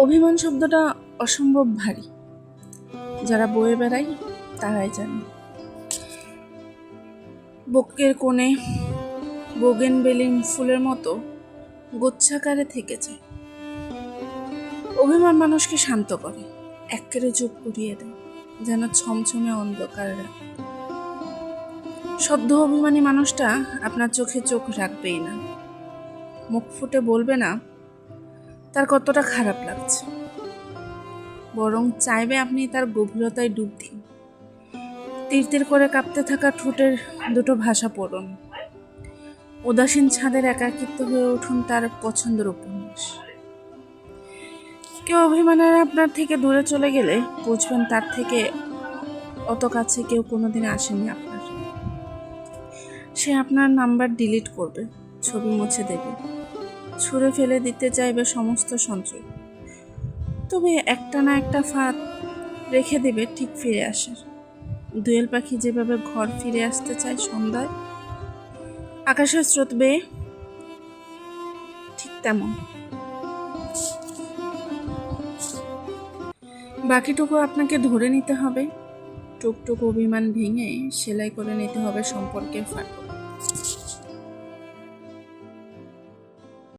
অভিমান শব্দটা অসম্ভব ভারী। যারা বয়ে বেড়ায় তারাই জানে। বুকের কোণে বোগেনভেলিন ফুলের মতো গোচ্ছাকারে থেকে যায়। অভিমান মানুষকে শান্ত করে, এক্কেরে চোখ পুড়িয়ে দেয়, যেন ছমছমে অন্ধকার রাত। সদ্য অভিমানী মানুষটা আপনার চোখে চোখ রাখবেই না, মুখ ফুটে বলবে না তার কতটা খারাপ লাগছে, বরং চাইবে আপনি তার গভীরতায় ডুব দিন। তীর তীর করে কাঁপতে থাকা ঠোঁটের দুটো ভাষা পড়ুন। উদাসীন ছাদের একাকিত্ব হয়ে উঠুন তার পছন্দের উপন্যাস। কেউ অভিমানের আপনার থেকে দূরে চলে গেলে বুঝবেন তার থেকে অত কাছে কেউ কোনোদিন আসেনি আপনার। সে আপনার নাম্বার ডিলিট করবে, ছবি মুছে দেবে, ছুঁড়ে ফেলে দিতে চাইবে সমস্ত সঞ্চয়, তবে একটা না একটা ফাঁদ রেখে দেবে ঠিক ফিরে আসার। দোয়েল পাখি যেভাবে ঘর ফিরে আসতে চায় সন্ধ্যায় আকাশের স্রোত বেয়ে, ঠিক তেমন। বাকিটুকু আপনাকে ধরে নিতে হবে, টুকটুক অভিমান ভেঙে সেলাই করে নিতে হবে সম্পর্কের ফাটল।